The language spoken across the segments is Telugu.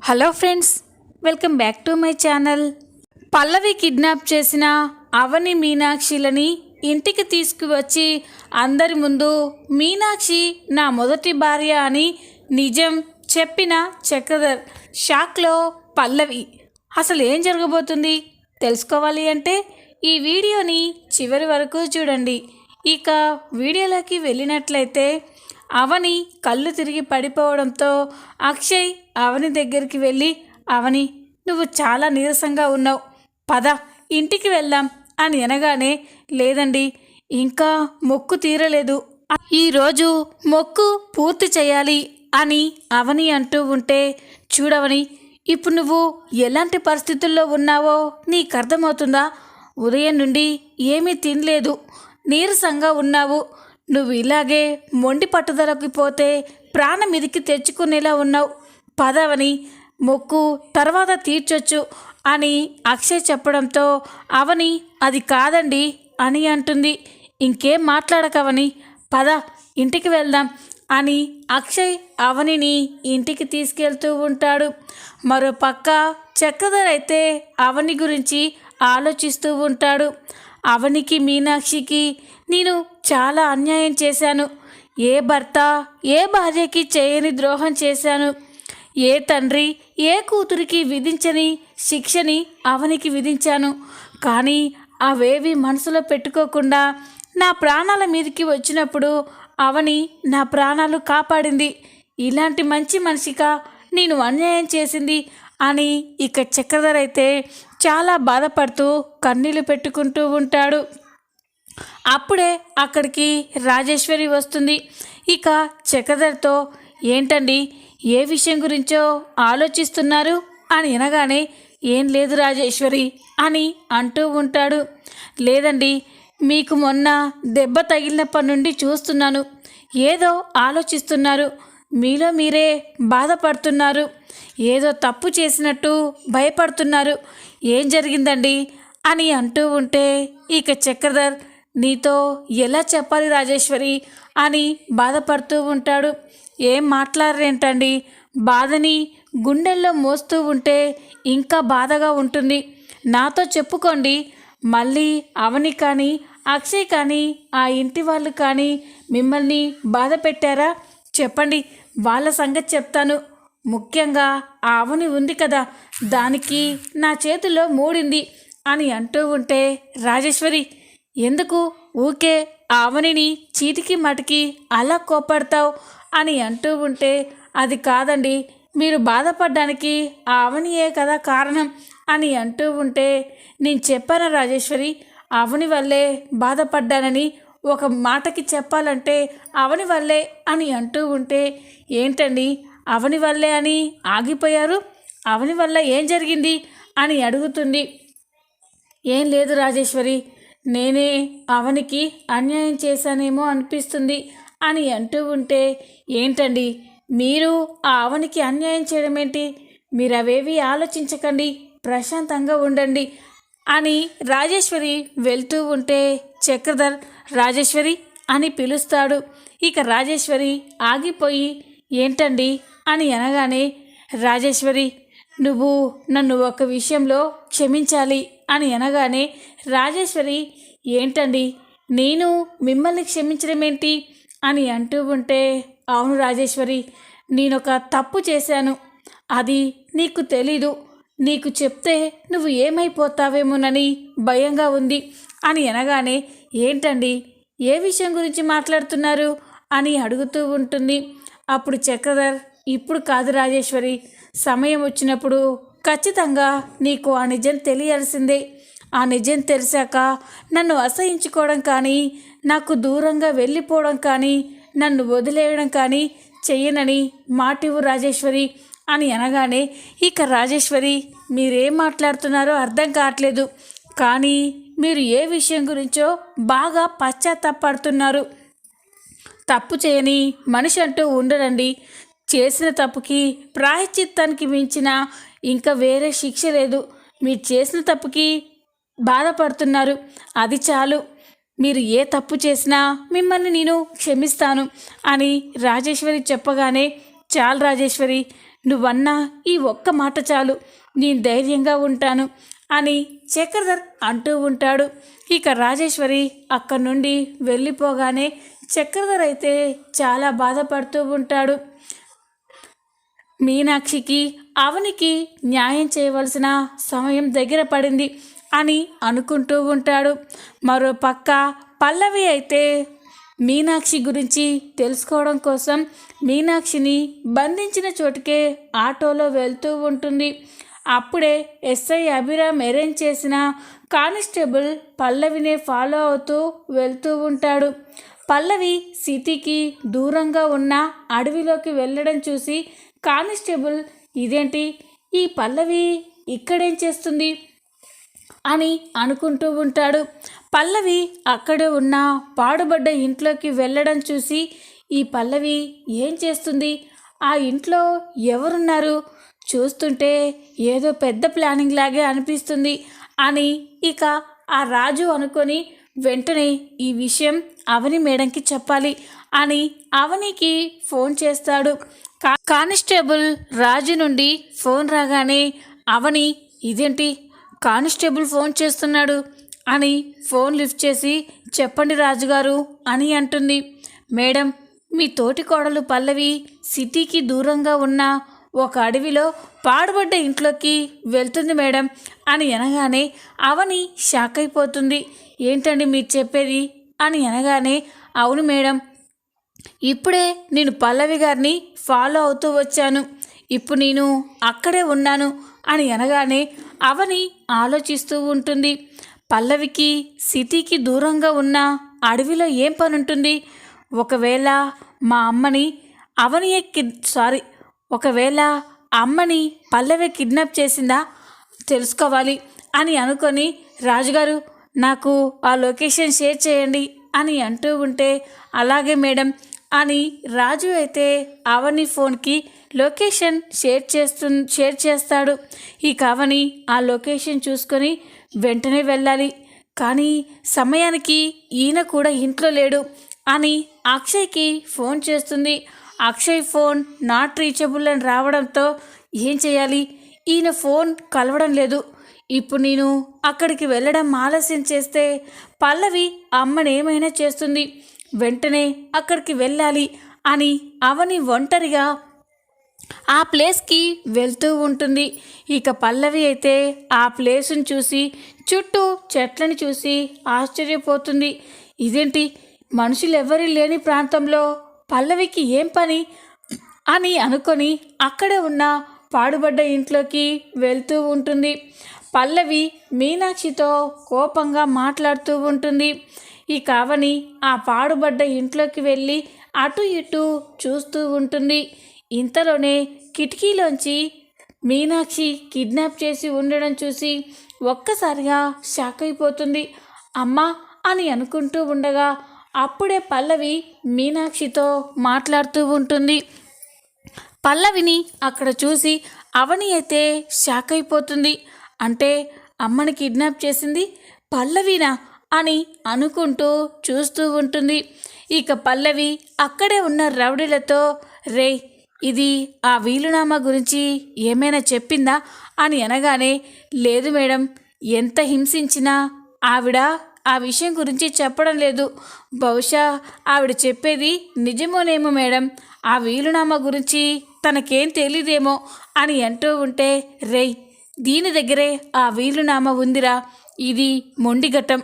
Hello friends, welcome back to my channel. Pallavi kidnap చేసిన అవని మీనాక్షిలని ఇంటికి తీసుకువచ్చి అందరి ముందు మీనాక్షి నా మొదటి భార్య అని నిజం చెప్పిన చక్రధర్. షాక్లో పల్లవి. అసలు ఏం జరగబోతుంది తెలుసుకోవాలి అంటే ఈ వీడియోని చివరి వరకు చూడండి. ఇక వీడియోలోకి వెళ్ళినట్లయితే అవని కళ్ళు తిరిగి పడిపోవడంతో అక్షయ్ అవని దగ్గరికి వెళ్ళి, అవని నువ్వు చాలా నీరసంగా ఉన్నావు, పద ఇంటికి వెళ్దాం అని అనగానే, లేదండి ఇంకా మొక్కు తీరలేదు, ఈరోజు మొక్కు పూర్తి చేయాలి అని అవని అంటూ ఉంటే, చూడవని ఇప్పుడు నువ్వు ఎలాంటి పరిస్థితుల్లో ఉన్నావో నీకు అర్థమవుతుందా? ఉదయం నుండి ఏమీ తినలేదు, నీరసంగా ఉన్నావు, నువ్వు ఇలాగే మొండి పట్టుదలకి పోతే ప్రాణం ఇదికి తెచ్చుకునేలా ఉన్నావు, పదవని మొక్కు తర్వాత తీర్చొచ్చు అని అక్షయ్ చెప్పడంతో అవని అది కాదండి అని అంటుంది. ఇంకేం మాట్లాడకవని, పద ఇంటికి వెళ్దాం అని అక్షయ్ అవనిని ఇంటికి తీసుకెళ్తూ ఉంటాడు. మరోపక్క చక్రధర్ అయితే అవని గురించి ఆలోచిస్తూ ఉంటాడు. అవనికి మీనాక్షికి నేను చాలా అన్యాయం చేశాను, ఏ భర్త ఏ భార్యకి చేయని ద్రోహం చేశాను, ఏ తండ్రి ఏ కూతురికి విధించని శిక్షని అవనికి విధించాను, కానీ అవేవి మనసులో పెట్టుకోకుండా నా ప్రాణాల మీదకి వచ్చినప్పుడు అవని నా ప్రాణాలు కాపాడింది, ఇలాంటి మంచి మనిషిగా నేను అన్యాయం చేసింది అని ఇక చక్రధర్ అయితే చాలా బాధపడుతూ కన్నీళ్లు పెట్టుకుంటూ ఉంటాడు. అప్పుడే అక్కడికి రాజేశ్వరి వస్తుంది. ఇక చక్రధర్తో, ఏంటండి ఏ విషయం గురించో ఆలోచిస్తున్నారు అని అనగానే, ఏం లేదు రాజేశ్వరి అని అంటూ ఉంటాడు. లేదండి, మీకు మొన్న దెబ్బ తగిలినప్పటి నుండి చూస్తున్నాను, ఏదో ఆలోచిస్తున్నారు, మీలో మీరే బాధపడుతున్నారు, ఏదో తప్పు చేసినట్టు భయపడుతున్నారు, ఏం జరిగిందండి అని అంటూ ఉంటే ఇక చక్రధర్, నీతో ఎలా చెప్పాలి రాజేశ్వరి అని బాధపడుతూ ఉంటాడు. ఏం మాట్లాడరేంటండి, బాధని గుండెల్లో మోస్తూ ఉంటే ఇంకా బాధగా ఉంటుంది, నాతో చెప్పుకోండి, మళ్ళీ అవని కానీ అక్షయ్ కానీ ఆ ఇంటి వాళ్ళు కానీ మిమ్మల్ని బాధ పెట్టారా చెప్పండి, వాళ్ళ సంగతి చెప్తాను, ముఖ్యంగా ఆ అవని ఉంది కదా, దానికి నా చేతిలో మూడింది అని అంటూ ఉంటే, రాజేశ్వరి ఎందుకు ఊకే అవనిని చీటికి మటికి అలా కోపడతావు అని అంటూ ఉంటే, అది కాదండి, మీరు బాధపడడానికి ఆ అవనియే కదా కారణం అని అంటూ ఉంటే, నేను చెప్పాను రాజేశ్వరి, అవని వల్లే బాధపడ్డానని, ఒక మాటకి చెప్పాలంటే అవని వల్లే అని అంటూ ఉంటే, ఏంటండి అవని వల్లే అని ఆగిపోయారు, అవని వల్ల ఏం జరిగింది అని అడుగుతుంది. ఏం లేదు రాజేశ్వరి, నేనే అవనికి అన్యాయం చేశానేమో అనిపిస్తుంది అని అంటూ ఉంటే, ఏంటండి మీరు ఆ అవనికి అన్యాయం చేయడం ఏంటి, మీరు అవేవి ఆలోచించకండి, ప్రశాంతంగా ఉండండి అని రాజేశ్వరి వెళ్తూ ఉంటే చక్రధర్ రాజేశ్వరి అని పిలుస్తాడు. ఇక రాజేశ్వరి ఆగిపోయి, ఏంటండి అని అనగానే, రాజేశ్వరి నువ్వు నన్ను ఒక విషయంలో క్షమించాలి అని అనగానే, రాజేశ్వరి ఏంటండి నేను మిమ్మల్ని క్షమించడం ఏంటి అని అంటూ ఉంటే, అవును రాజేశ్వరి, నేనొక తప్పు చేశాను, అది నీకు తెలీదు, నీకు చెప్తే నువ్వు ఏమైపోతావేమోనని భయంగా ఉంది అని అనగానే, ఏంటండి ఏ విషయం గురించి మాట్లాడుతున్నారు అని అడుగుతూ ఉంటుంది. అప్పుడు చక్రధర్, ఇప్పుడు కాదు రాజేశ్వరి, సమయం వచ్చినప్పుడు ఖచ్చితంగా నీకు ఆ నిజం తెలియాల్సిందే, ఆ నిజం తెలిసాక నన్ను అసహించుకోవడం కానీ, నాకు దూరంగా వెళ్ళిపోవడం కానీ, నన్ను వదిలేయడం కానీ చెయ్యనని మాటివు రాజేశ్వరి అని అనగానే, ఇక రాజేశ్వరి మీరేం మాట్లాడుతున్నారో అర్థం కావట్లేదు, కానీ మీరు ఏ విషయం గురించో బాగా పశ్చాత్తాపడుతున్నారు, తప్పు చేయని మనిషి అంటూ ఉండడండి, చేసిన తప్పుకి ప్రాయశ్చిత్తానికి మించిన ఇంకా వేరే శిక్ష లేదు, మీరు చేసిన తప్పుకి బాధపడుతున్నారు, అది చాలు, మీరు ఏ తప్పు చేసినా మిమ్మల్ని నేను క్షమిస్తాను అని రాజేశ్వరి చెప్పగానే, చాలు రాజేశ్వరి, నువ్వన్నా ఈ ఒక్క మాట చాలు, నేను ధైర్యంగా ఉంటాను అని చక్రధర్ అంటూ ఉంటాడు. ఇక రాజేశ్వరి అక్కడి నుండి వెళ్ళిపోగానే చక్రధర్ అయితే చాలా బాధపడుతూ ఉంటాడు. మీనాక్షికి అవనికి న్యాయం చేయవలసిన సమయం దగ్గర పడింది అని అనుకుంటూ ఉంటాడు. మరో పక్క పల్లవి అయితే మీనాక్షి గురించి తెలుసుకోవడం కోసం మీనాక్షిని బంధించిన చోటుకే ఆటోలో వెళ్తూ ఉంటుంది. అప్పుడే ఎస్ఐ అభిరామ్ అరేంజ్ చేసిన కానిస్టేబుల్ పల్లవినే ఫాలో అవుతూ వెళ్తూ ఉంటాడు. పల్లవి సిటీకి దూరంగా ఉన్న అడవిలోకి వెళ్ళడం చూసి కానిస్టేబుల్ ఇదేంటి, ఈ పల్లవి ఇక్కడేం చేస్తుంది అని అనుకుంటూ ఉంటాడు. పల్లవి అక్కడే ఉన్న పాడుబడ్డ ఇంట్లోకి వెళ్ళడం చూసి ఈ పల్లవి ఏం చేస్తుంది, ఆ ఇంట్లో ఎవరున్నారు, చూస్తుంటే ఏదో పెద్ద ప్లానింగ్ లాగే అనిపిస్తుంది అని ఇక ఆ రాజు అనుకొని వెంటనే ఈ విషయం అవని మేడంకి చెప్పాలి అని అవనికి ఫోన్ చేస్తాడు. కానిస్టేబుల్ రాజు నుండి ఫోన్ రాగానే అవని ఇదేంటి కానిస్టేబుల్ ఫోన్ చేస్తున్నాడు అని ఫోన్ లిఫ్ట్ చేసి చెప్పండి రాజుగారు అని అంటుంది. మేడం, మీ తోటి కోడలు పల్లవి సిటీకి దూరంగా ఉన్న ఒక అడవిలో పాడుబడ్డ ఇంట్లోకి వెళ్తుంది మేడం అని అనగానే అవని షాక్ అయిపోతుంది. ఏంటండి మీరు చెప్పేది అని అనగానే అవును మేడం, ఇప్పుడే నేను పల్లవి గారిని ఫాలో అవుతూ వచ్చాను, ఇప్పుడు నేను అక్కడే ఉన్నాను అని అనగానే అవని ఆలోచిస్తూ ఉంటుంది. పల్లవికి సిటీకి దూరంగా ఉన్న అడవిలో ఏం పని ఉంటుంది, ఒకవేళ మా అమ్మని అవనియే ఒకవేళ అమ్మని పల్లవి కిడ్నాప్ చేసిందా తెలుసుకోవాలి అని అనుకొని రాజుగారు నాకు ఆ లొకేషన్ షేర్ చేయండి అని అంటూ ఉంటే అలాగే మేడం అని రాజు అయితే అవని ఫోన్కి లొకేషన్ షేర్ చేస్తాడు. ఈ అవని ఆ లొకేషన్ చూసుకొని వెంటనే వెళ్ళాలి, కానీ సమయానికి ఈయన కూడా ఇంట్లో లేడు అని అక్షయ్కి ఫోన్ చేస్తుంది. అక్షయ్ ఫోన్ నాట్ రీచబుల్ అని రావడంతో ఏం చేయాలి, ఈయన ఫోన్ కలవడం లేదు, ఇప్పుడు నేను అక్కడికి వెళ్ళడం ఆలస్యం చేస్తే పల్లవి అమ్మని ఏమైనా చేస్తుంది, వెంటనే అక్కడికి వెళ్ళాలి అని అవని ఒంటరిగా ఆ ప్లేస్కి వెళ్తూ ఉంటుంది. ఇక పల్లవి అయితే ఆ ప్లేస్ని చూసి చుట్టూ చెట్లను చూసి ఆశ్చర్యపోతుంది. ఇదేంటి, మనుషులు ఎవరి లేని ప్రాంతంలో పల్లవికి ఏం పని అని అనుకొని అక్కడే ఉన్న పాడుబడ్డ ఇంట్లోకి వెళ్తూ ఉంటుంది. పల్లవి మీనాక్షితో కోపంగా మాట్లాడుతూ ఉంటుంది. ఈ కావని ఆ పాడుబడ్డ ఇంట్లోకి వెళ్ళి అటు ఇటు చూస్తూ ఉంటుంది. ఇంతలోనే కిటికీలోంచి మీనాక్షి కిడ్నాప్ చేసి ఉండడం చూసి ఒక్కసారిగా షాక్ అయిపోతుంది. అమ్మా అని అనుకుంటూ ఉండగా అప్పుడే పల్లవి మీనాక్షితో మాట్లాడుతూ ఉంటుంది. పల్లవిని అక్కడ చూసి అవని అయితే షాక్ అయిపోతుంది. అంటే అమ్మని కిడ్నాప్ చేసింది పల్లవినా అని అనుకుంటూ చూస్తూ ఉంటుంది. ఇక పల్లవి అక్కడే ఉన్న రౌడీలతో రే ఇది ఆ వీలునామా గురించి ఏమైనా చెప్పిందా అని అనగానే లేదు మేడం, ఎంత హింసించినా ఆవిడ ఆ విషయం గురించి చెప్పడం లేదు, బహుశా ఆవిడ చెప్పేది నిజమోనేమో మేడం, ఆ వీలునామా గురించి తనకేం తెలీదేమో అని అంటూ ఉంటే రేయ్ దీని దగ్గరే ఆ వీలునామా ఉందిరా, ఇది మొండిఘట్టం,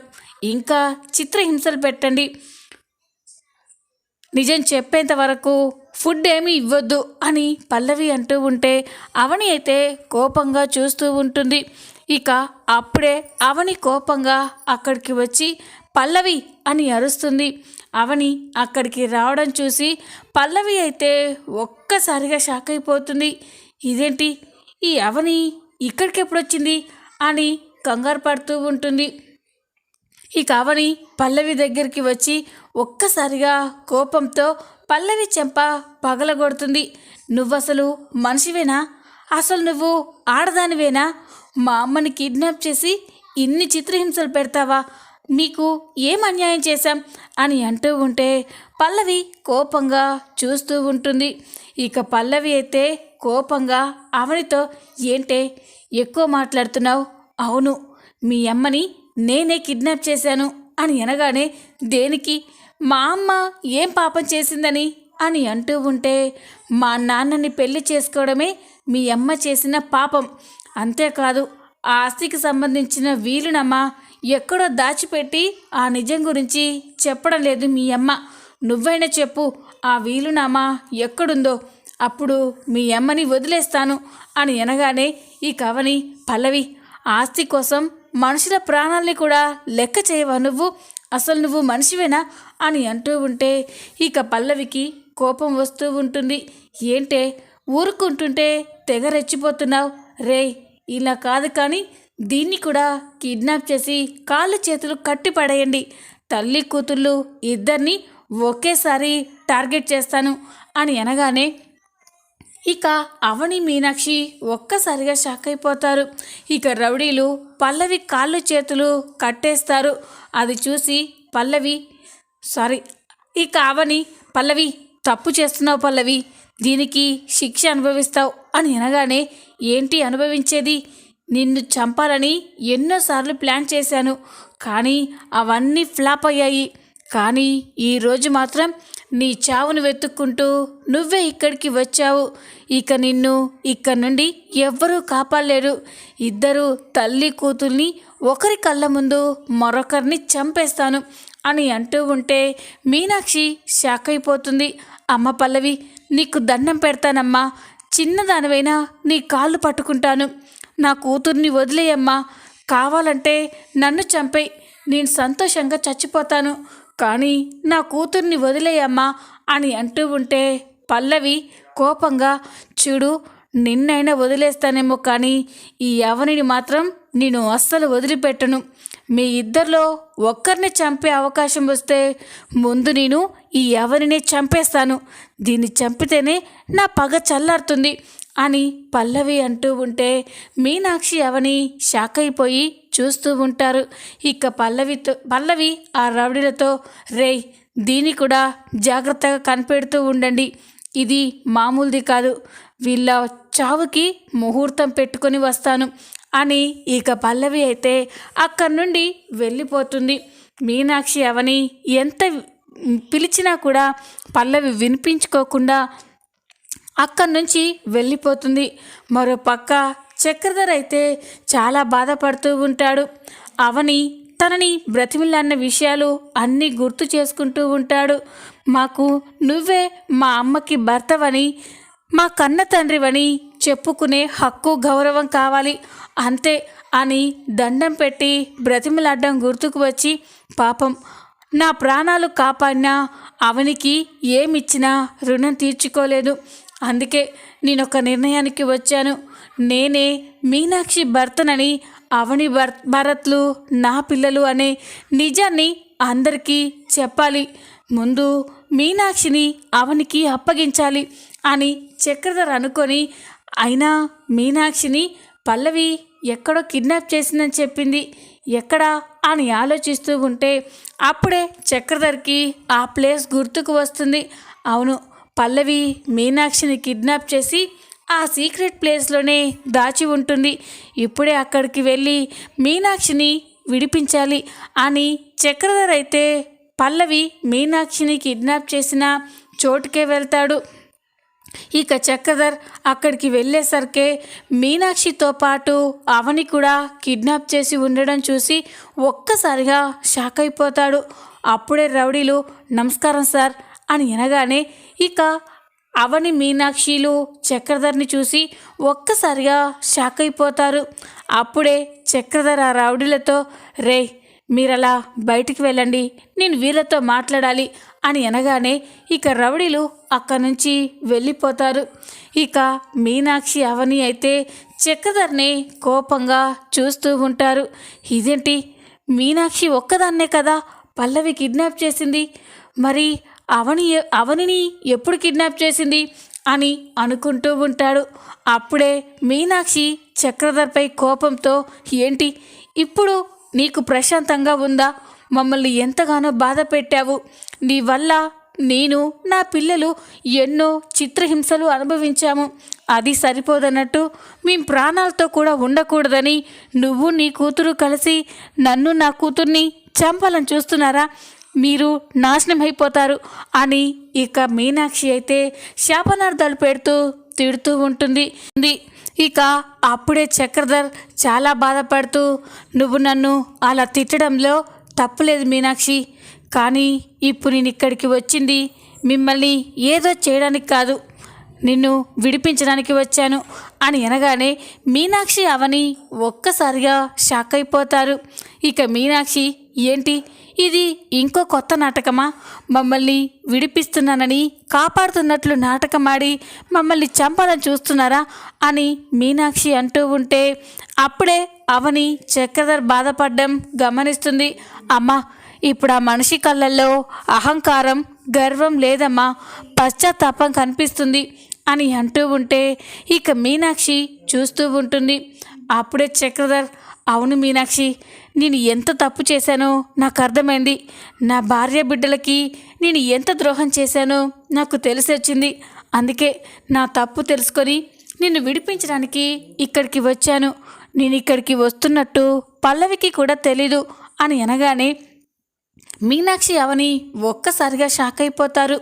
ఇంకా చిత్రహింసలు పెట్టండి, నిజం చెప్పేంత వరకు ఫుడ్ ఏమీ ఇవ్వద్దు అని పల్లవి అంటూ ఉంటే అవని అయితే కోపంగా చూస్తూ ఉంటుంది. ఇక అప్పుడే అవని కోపంగా అక్కడికి వచ్చి పల్లవి అని అరుస్తుంది. అవని అక్కడికి రావడం చూసి పల్లవి అయితే ఒక్కసారిగా షాక్ అయిపోతుంది. ఇదేంటి, ఈ అవని ఇక్కడికి ఎప్పుడొచ్చింది అని కంగారు పడుతూ ఉంటుంది. ఇక అవని పల్లవి దగ్గరికి వచ్చి ఒక్కసారిగా కోపంతో పల్లవి చెంప పగలగొడుతుంది. నువ్వసలు మనిషివేనా, అసలు నువ్వు ఆడదానివేనా, మా అమ్మని కిడ్నాప్ చేసి ఇన్ని చిత్రహింసలు పెడతావా, మీకు ఏం అన్యాయం చేశాం అని అంటూ ఉంటే పల్లవి కోపంగా చూస్తూ ఉంటుంది. ఇక పల్లవి అయితే కోపంగా అవనితో, ఏంటే ఎక్కువ మాట్లాడుతున్నావు? అవును, మీ అమ్మని నేనే కిడ్నాప్ చేశాను అని అనగానే, దేనికి? మా అమ్మ ఏం పాపం చేసిందని అని అంటూ ఉంటే, మా నాన్నని పెళ్లి చేసుకోవడమే మీ అమ్మ చేసిన పాపం. అంతేకాదు, ఆ ఆస్తికి సంబంధించిన వీలునమ్మా ఎక్కడో దాచిపెట్టి ఆ నిజం గురించి చెప్పడం లేదు మీ అమ్మ. నువ్వైనా చెప్పు, ఆ వీలునామా ఎక్కడుందో, అప్పుడు మీ అమ్మని వదిలేస్తాను అని అనగానే, ఈ కవని, పల్లవి, ఆస్తి కోసం మనుషుల ప్రాణాల్ని కూడా లెక్క చేయవా నువ్వు? అసలు నువ్వు మనిషివేనా అని అంటూ ఉంటే, ఇక పల్లవికి కోపం వస్తూ ఉంటుంది. ఏంటే ఊరుకుంటుంటే తెగ రెచ్చిపోతున్నావు? రేయ్, ఇలా కాదు కానీ దీన్ని కూడా కిడ్నాప్ చేసి కాళ్ళు చేతులు కట్టి పడేయండి. తల్లి కూతుళ్ళు ఇద్దరిని ఒకేసారి టార్గెట్ చేస్తాను అని అనగానే, ఇక అవని మీనాక్షి ఒక్కసారిగా షాక్ అయిపోతారు. ఇక రౌడీలు పల్లవి కాళ్ళు చేతులు కట్టేస్తారు. అది చూసి పల్లవి, ఇక అవని, పల్లవి తప్పు చేస్తున్నావు పల్లవి, దీనికి శిక్ష అనుభవిస్తావు అని అనగానే, ఏంటి అనుభవించేది? నిన్ను చంపాలని ఎన్నోసార్లు ప్లాన్ చేశాను, కానీ అవన్నీ ఫ్లాప్ అయ్యాయి. కానీ ఈరోజు మాత్రం నీ చావును వెతుక్కుంటూ నువ్వే ఇక్కడికి వచ్చావు. ఇక నిన్ను ఇక్కడి నుండి ఎవ్వరూ కాపాడలేరు. ఇద్దరు తల్లి కూతుల్ని ఒకరి కళ్ళ ముందు మరొకరిని చంపేస్తాను అని అంటూ ఉంటే మీనాక్షి షాక్ అయిపోతుంది. అమ్మ పల్లవి, నీకు దండం పెడతానమ్మా, చిన్నదానివైనా నీ కాళ్ళు పట్టుకుంటాను. నా కూతుర్ని వదిలేయమ్మా, కావాలంటే నన్ను చంపేయి, నేను సంతోషంగా చచ్చిపోతాను, కానీ నా కూతుర్ని వదిలేయమ్మా అని అంటూ ఉంటే పల్లవి కోపంగా, చూడు, నిన్నైనా వదిలేస్తానేమో కానీ ఈ అవనిని మాత్రం నేను అస్సలు వదిలిపెట్టను. మీ ఇద్దరిలో ఒక్కరిని చంపే అవకాశం వస్తే ముందు నేను ఈ అవనినే చంపేస్తాను. దీన్ని చంపితేనే నా పగ చల్లారుతుంది అని పల్లవి అంటూ ఉంటే మీనాక్షి అవని షాక్ అయిపోయి చూస్తూ ఉంటారు. ఇక పల్లవి ఆ రౌడీలతో, రేయ్, దీన్ని కూడా జాగ్రత్తగా కనిపెడుతూ ఉండండి, ఇది మామూలుది కాదు, వీళ్ళ చావుకి ముహూర్తం పెట్టుకొని వస్తాను అని ఇక పల్లవి అయితే అక్కడి నుండి వెళ్ళిపోతుంది. మీనాక్షి అవని ఎంత పిలిచినా కూడా పల్లవి వినిపించుకోకుండా అక్కడి నుంచి వెళ్ళిపోతుంది. మరో పక్క చక్రధర్ అయితే చాలా బాధపడుతూ ఉంటాడు. అవని తనని బ్రతిమిలాన్న విషయాలు అన్నీ గుర్తు చేసుకుంటూ ఉంటాడు. మాకు నువ్వే మా అమ్మకి భర్తవని, మా కన్న తండ్రివని చెప్పుకునే హక్కు గౌరవం కావాలి, అంతే అని దండం పెట్టి బ్రతిమిలాడ్డం గుర్తుకు వచ్చి, పాపం నా ప్రాణాలు కాపాడినా అవనికి ఏమిచ్చినా రుణం తీర్చుకోలేదు, అందుకే నేనొక నిర్ణయానికి వచ్చాను. నేనే మీనాక్షి భర్తనని, అవని భరత్లు నా పిల్లలు అనే నిజాన్ని అందరికీ చెప్పాలి. ముందు మీనాక్షిని అవనికి అప్పగించాలి అని చక్రధర్ అనుకొని, అయినా మీనాక్షిని పల్లవి ఎక్కడో కిడ్నాప్ చేసిందని చెప్పింది, ఎక్కడా అని ఆలోచిస్తూ ఉంటే అప్పుడే చక్రధర్కి ఆ ప్లేస్ గుర్తుకు వస్తుంది. అవును, పల్లవి మీనాక్షిని కిడ్నాప్ చేసి ఆ సీక్రెట్ ప్లేస్లోనే దాచి ఉంటుంది. ఇప్పుడే అక్కడికి వెళ్ళి మీనాక్షిని విడిపించాలి అని చక్రధర్ అయితే పల్లవి మీనాక్షిని కిడ్నాప్ చేసిన చోటుకే వెళ్తాడు. ఇక చక్రధర్ అక్కడికి వెళ్ళేసరికే మీనాక్షితో పాటు అవని కూడా కిడ్నాప్ చేసి ఉండడం చూసి ఒక్కసారిగా షాక్ అయిపోతాడు. అప్పుడే రౌడీలు, నమస్కారం సార్ అని అనగానే ఇక అవని మీనాక్షిలు చక్రధర్ని చూసి ఒక్కసారిగా షాక్ అయిపోతారు. అప్పుడే చక్రధర్ ఆ రౌడీలతో, రే, మీరలా బయటికి వెళ్ళండి, నేను వీళ్ళతో మాట్లాడాలి అని అనగానే ఇక రౌడీలు అక్కడి నుంచి వెళ్ళిపోతారు. ఇక మీనాక్షి అవని అయితే చక్రధర్ని కోపంగా చూస్తూ ఉంటారు. ఇదేంటి, మీనాక్షి ఒక్కదాన్నే కదా పల్లవి కిడ్నాప్ చేసింది, మరి అవనిని ఎప్పుడు కిడ్నాప్ చేసింది అని అనుకుంటూ ఉంటాడు. అప్పుడే మీనాక్షి చక్రధర్పై కోపంతో, ఏంటి ఇప్పుడు నీకు ప్రశాంతంగా ఉందా? మమ్మల్ని ఎంతగానో బాధ పెట్టావు, నీ వల్ల నేను నా పిల్లలు ఎన్నో చిత్రహింసలు అనుభవించాము. అది సరిపోదన్నట్టు మేం ప్రాణాలతో కూడా ఉండకూడదని నువ్వు నీ కూతురు కలిసి నన్ను నా కూతుర్ని చంపాలని చూస్తున్నారా? మీరు నాశనం అయిపోతారు అని ఇక మీనాక్షి అయితే శాపనార్థాలు పెడుతూ తిడుతూ ఉంటుంది. ఇక అప్పుడే చక్రధర్ చాలా బాధపడుతూ, నువ్వు నన్ను అలా తిట్టడంలో తప్పులేదు మీనాక్షి, కానీ ఇప్పుడు నేను ఇక్కడికి వచ్చింది మిమ్మల్ని ఏదో చేయడానికి కాదు, నిన్ను విడిపించడానికి వచ్చాను అని అనగానే మీనాక్షి అవని ఒక్కసారిగా షాక్ అయిపోతారు. ఇక మీనాక్షి, ఏంటి ఇది ఇంకో కొత్త నాటకమా? మమ్మల్ని విడిపిస్తున్నానని కాపాడుతున్నట్లు నాటకమాడి మమ్మల్ని చంపాలని చూస్తున్నారా అని మీనాక్షి అంటూ ఉంటే అప్పుడే అవని చక్రధర్ బాధపడడం గమనిస్తుంది. అమ్మా, ఇప్పుడు ఆ మనిషి కళ్ళల్లో అహంకారం గర్వం లేదమ్మా, పశ్చాత్తాపం కనిపిస్తుంది అని అంటూ ఉంటే ఇక మీనాక్షి చూస్తూ ఉంటుంది. అప్పుడే చక్రధర్, అవును మీనాక్షి, నేను ఎంత తప్పు చేశానో నాకు అర్థమైంది. నా భార్య బిడ్డలకి నేను ఎంత ద్రోహం చేశానో నాకు తెలిసి వచ్చింది. అందుకే నా తప్పు తెలుసుకొని నిన్ను విడిపించడానికి ఇక్కడికి వచ్చాను. నేను ఇక్కడికి వస్తున్నట్టు పల్లవికి కూడా తెలీదు అని అనగానే మీనాక్షి అవని ఒక్కసారిగా షాక్ అయిపోతారు.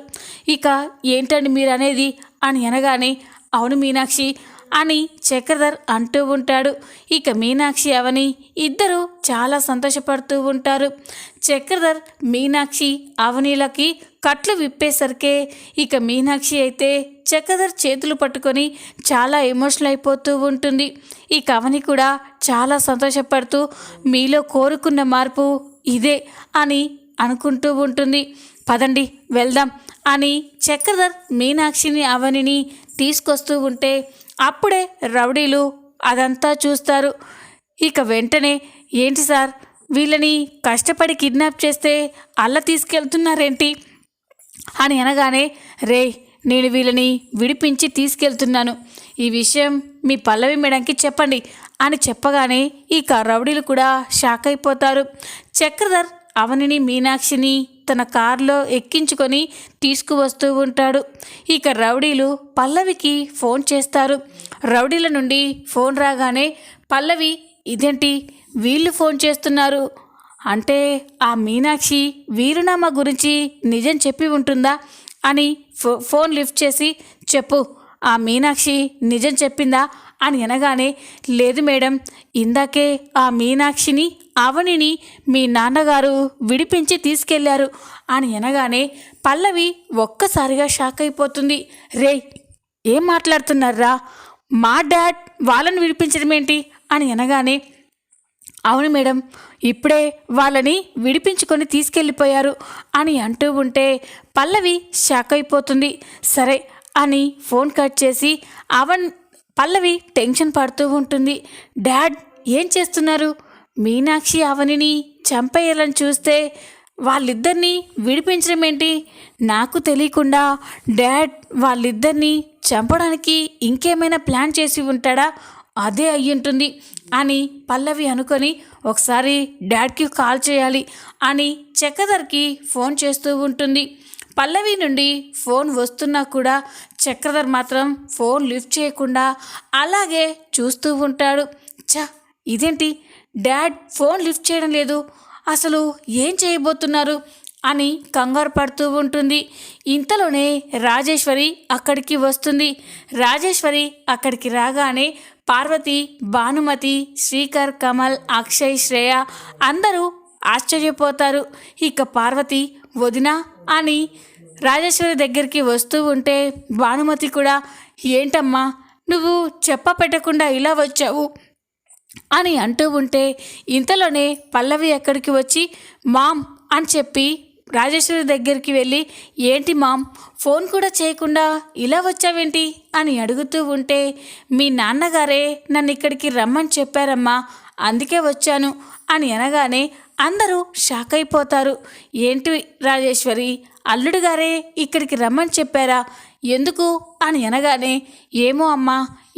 ఇక ఏంటండి మీరు అనేది అని అనగానే, అవును మీనాక్షి అని చక్రధర్ అంటూ ఉంటాడు. ఇక మీనాక్షి అవని ఇద్దరు చాలా సంతోషపడుతూ ఉంటారు. చక్రధర్ మీనాక్షి అవనిలకి కట్లు విప్పేసరికే ఇక మీనాక్షి అయితే చక్రధర్ చేతులు పట్టుకొని చాలా ఎమోషనల్ అయిపోతూ ఉంటుంది. ఇక అవని కూడా చాలా సంతోషపడుతూ, మీలో కోరుకున్న మార్పు ఇదే అని అనుకుంటూ ఉంటుంది. పదండి వెళ్దాం అని చక్రధర్ మీనాక్షిని అవనిని తీసుకొస్తూ ఉంటే అప్పుడే రౌడీలు అదంతా చూస్తారు. ఇక వెంటనే, ఏంటి సార్, వీళ్ళని కష్టపడి కిడ్నాప్ చేస్తే అల్ల తీసుకెళ్తున్నారేంటి అని అనగానే, రే, నేను వీళ్ళని విడిపించి తీసుకెళ్తున్నాను, ఈ విషయం మీ పల్లవి మేడంకి చెప్పండి అని చెప్పగానే ఇక రౌడీలు కూడా షాక్ అయిపోతారు. చక్రధర్ అవనిని మీనాక్షిని తన కారులో ఎక్కించుకొని తీసుకువస్తూ ఉంటాడు. ఇక రౌడీలు పల్లవికి ఫోన్ చేస్తారు. రౌడీల నుండి ఫోన్ రాగానే పల్లవి, ఇదేంటి వీళ్ళు ఫోన్ చేస్తున్నారు అంటే ఆ మీనాక్షి వీరునామా గురించి నిజం చెప్పి ఉంటుందా అని ఫోన్ లిఫ్ట్ చేసి, చెప్పు, ఆ మీనాక్షి నిజం చెప్పిందా అని అనగానే, లేదు మేడం, ఇందాకే ఆ మీనాక్షిని అవనిని మీ నాన్నగారు విడిపించి తీసుకెళ్లారు అని అనగానే పల్లవి ఒక్కసారిగా షాక్ అయిపోతుంది. రే, ఏం మాట్లాడుతున్నారా? మా డాడ్ వాళ్ళని విడిపించడం ఏంటి అని అనగానే, అవును మేడం, ఇప్పుడే వాళ్ళని విడిపించుకొని తీసుకెళ్ళిపోయారు అని అంటూ ఉంటే పల్లవి షాక్ అయిపోతుంది. సరే అని ఫోన్ కట్ చేసి పల్లవి టెన్షన్ పడుతూ ఉంటుంది. డాడ్ ఏం చేస్తున్నారు? మీనాక్షి అవనిని చంపేయాలని చూస్తే వాళ్ళిద్దరినీ విడిపించడం ఏంటి? నాకు తెలియకుండా డాడ్ వాళ్ళిద్దరినీ చంపడానికి ఇంకేమైనా ప్లాన్ చేసి ఉంటాడా? అదే అయ్యుంటుంది అని పల్లవి అనుకొని ఒకసారి డాడ్కి కాల్ చేయాలి అని చక్రధర్కి ఫోన్ చేస్తూ ఉంటుంది. పల్లవి నుండి ఫోన్ వస్తున్నా కూడా చక్రధర్ మాత్రం ఫోన్ లిఫ్ట్ చేయకుండా అలాగే చూస్తూ ఉంటాడు. ఇదేంటి డాడ్ ఫోన్ లిఫ్ట్ చేయడం లేదు, అసలు ఏం చేయబోతున్నారు అని కంగారు పడుతూ ఉంటుంది. ఇంతలోనే రాజేశ్వరి అక్కడికి వస్తుంది. రాజేశ్వరి అక్కడికి రాగానే పార్వతి, భానుమతి, శ్రీకర్, కమల్, అక్షయ్, శ్రేయ అందరూ ఆశ్చర్యపోతారు. ఇక పార్వతి, వదినా అని రాజేశ్వరి దగ్గరికి వస్తూ ఉంటే భానుమతి కూడా, ఏంటమ్మా నువ్వు చెప్ప పెట్టకుండా ఇలా వచ్చావు అని అంటూ ఉంటే ఇంతలోనే పల్లవి అక్కడికి వచ్చి, మామ్ అని చెప్పి రాజేశ్వరి దగ్గరికి వెళ్ళి, ఏంటి మామ్, ఫోన్ కూడా చేయకుండా ఇలా వచ్చావేంటి అని అడుగుతూ ఉంటే, మీ నాన్నగారే నన్ను ఇక్కడికి రమ్మని చెప్పారమ్మా, అందుకే వచ్చాను అని అనగానే అందరూ షాక్ అయిపోతారు. ఏంటి రాజేశ్వరి, అల్లుడు గారే ఇక్కడికి రమ్మని చెప్పారా? ఎందుకు అని అనగానే, ఏమో అమ్మా,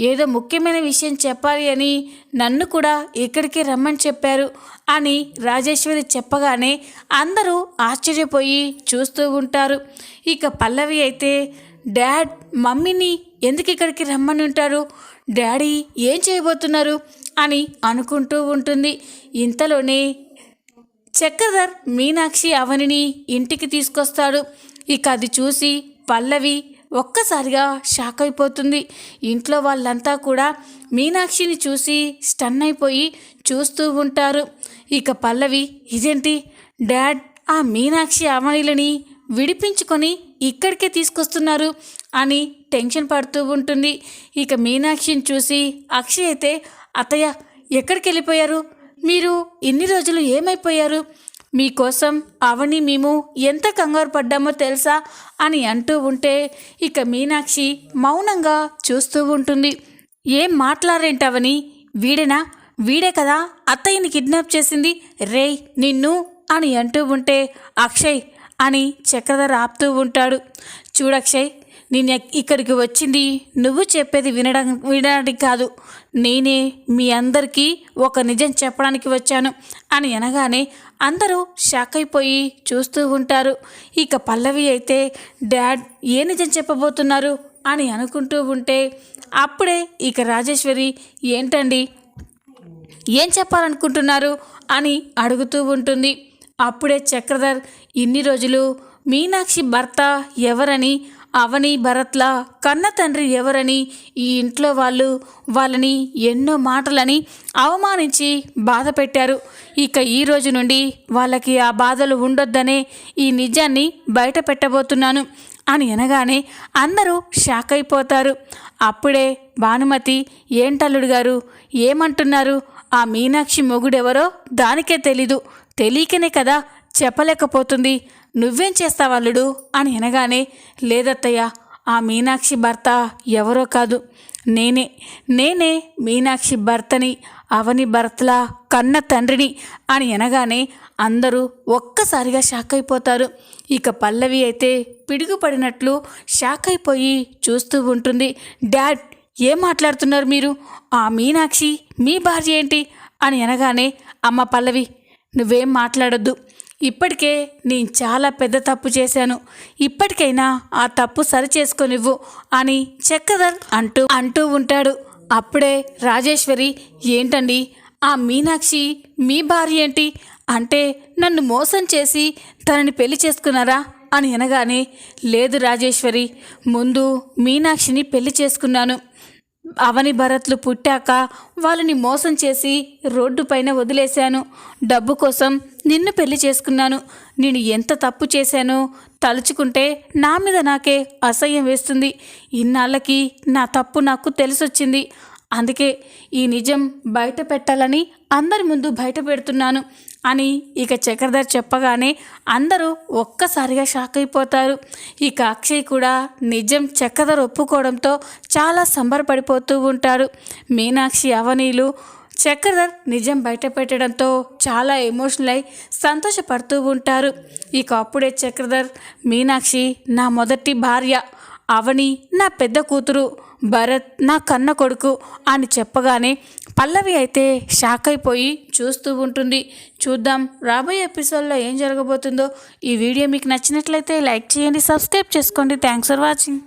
ఏదో ముఖ్యమైన విషయం చెప్పాలి అని నన్ను కూడా ఇక్కడికి రమ్మని చెప్పారు అని రాజేశ్వరి చెప్పగానే అందరూ ఆశ్చర్యపోయి చూస్తూ ఉంటారు. ఇక పల్లవి అయితే డాడ్ మమ్మీని ఎందుకు ఇక్కడికి రమ్మని ఉంటారు, డాడీ ఏం చేయబోతున్నారు అని అనుకుంటూ ఉంటుంది. ఇంతలోనే చక్రధర్ మీనాక్షి అవనిని ఇంటికి తీసుకొస్తాడు. ఇక అది చూసి పల్లవి ఒక్కసారిగా షాక్ అయిపోతుంది. ఇంట్లో వాళ్ళంతా కూడా మీనాక్షిని చూసి స్టన్ అయిపోయి చూస్తూ ఉంటారు. ఇక పల్లవి ఇదేంటి డాడ్ ఆ మీనాక్షి అవనిలని విడిపించుకొని ఇక్కడికే తీసుకొస్తున్నారు అని టెన్షన్ పడుతూ ఉంటుంది. ఇక మీనాక్షిని చూసి అక్షయ్ అయితే అత్తయ్య ఎక్కడికి వెళ్ళిపోయారు, మీరు ఇన్ని రోజులు ఏమైపోయారు, మీకోసం అవని మేము ఎంత కంగారు పడ్డామో తెలుసా అని అంటూ ఉంటే ఇక మీనాక్షి మౌనంగా చూస్తూ ఉంటుంది. ఏం మాట్లాడరేంటవని, వీడే కదా అత్తయ్యని కిడ్నాప్ చేసింది, రేయ్ నిన్ను అని అంటూ ఉంటే అక్షయ్ అని చక్రధర్ ఆపుతూ ఉంటాడు. చూడక్షయ్, నేను ఇక్కడికి వచ్చింది నువ్వు చెప్పేది వినడానికి కాదు, నేనే మీ అందరికీ ఒక నిజం చెప్పడానికి వచ్చాను అని అనగానే అందరూ షాక్ అయిపోయి చూస్తూ ఉంటారు. ఇక పల్లవి అయితే డాడ్ ఏ నిజం చెప్పబోతున్నారు అని అనుకుంటూ ఉంటే అప్పుడే ఇక రాజేశ్వరి ఏంటండి ఏం చెప్పాలనుకుంటున్నారు అని అడుగుతూ ఉంటుంది. అప్పుడే చక్రధర్ ఇన్ని రోజులు మీనాక్షి భర్త ఎవరని, అవని భరత్ల కన్న తండ్రి ఎవరని ఈ ఇంట్లో వాళ్ళని ఎన్నో మాటలని అవమానించి బాధ పెట్టారు. ఇక ఈ రోజు నుండి వాళ్ళకి ఆ బాధలు ఉండొద్దనే ఈ నిజాన్ని బయట పెట్టబోతున్నాను అని అనగానే అందరూ షాక్ అయిపోతారు. అప్పుడే భానుమతి ఏంటల్లుడు గారు ఏమంటున్నారు, ఆ మీనాక్షి మొగుడెవరో దానికే తెలియకనే కదా చెప్పలేకపోతుంది, నువ్వేం చేస్తావల్లుడు అని అనగానే లేదత్తయ్య ఆ మీనాక్షి భర్త ఎవరో కాదు, నేనే మీనాక్షి భర్తని, అవని భర్తల కన్న తండ్రిని అని అనగానే అందరూ ఒక్కసారిగా షాక్ అయిపోతారు. ఇక పల్లవి అయితే పిడుగుపడినట్లు షాక్ అయిపోయి చూస్తూ ఉంటుంది. డాడ్ ఏం మాట్లాడుతున్నారు మీరు, ఆ మీనాక్షి మీ భార్య ఏంటి అని అనగానే అమ్మ పల్లవి నువ్వేం మాట్లాడొద్దు, ఇప్పటికే నేను చాలా పెద్ద తప్పు చేశాను, ఇప్పటికైనా ఆ తప్పు సరిచేసుకొనివ్వు అని చక్రధర్ అంటూ ఉంటాడు. అప్పుడే రాజేశ్వరి ఏంటండి ఆ మీనాక్షి మీ భార్య ఏంటి, అంటే నన్ను మోసం చేసి తనని పెళ్లి చేసుకున్నారా అని అనగానే లేదు రాజేశ్వరి, ముందు మీనాక్షిని పెళ్లి చేసుకున్నాను, అవని భరత్లు పుట్టాక వాళ్ళని మోసం చేసి రోడ్డు పైన వదిలేశాను, డబ్బు కోసం నిన్ను పెళ్లి చేసుకున్నాను, నేను ఎంత తప్పు చేశానో తలుచుకుంటే నా మీద నాకే అసహ్యం వేస్తుంది, ఇన్నాళ్ళకి నా తప్పు నాకు తెలిసొచ్చింది, అందుకే ఈ నిజం బయట పెట్టాలని అందరి ముందు బయట పెడుతున్నాను అని ఇక చక్రధర్ చెప్పగానే అందరూ ఒక్కసారిగా షాక్ అయిపోతారు. ఇక అక్షయ్ కూడా నిజం చక్రధర్ ఒప్పుకోవడంతో చాలా సంబరపడిపోతూ ఉంటారు. మీనాక్షి అవనీలు చక్రధర్ నిజం బయట పెట్టడంతో చాలా ఎమోషనల్ అయి సంతోషపడుతూ ఉంటారు. ఇక అప్పుడే చక్రధర్ మీనాక్షి నా మొదటి భార్య, అవని నా పెద్ద కూతురు, భరత్ నా కన్న కొడుకు అని చెప్పగానే పల్లవి అయితే షాక్ అయిపోయి చూస్తూ ఉంటుంది. చూద్దాం రాబోయే ఎపిసోడ్లో ఏం జరగబోతుందో. ఈ వీడియో మీకు నచ్చినట్లయితే లైక్ చేయండి, సబ్స్క్రైబ్ చేసుకోండి. Thanks for watching.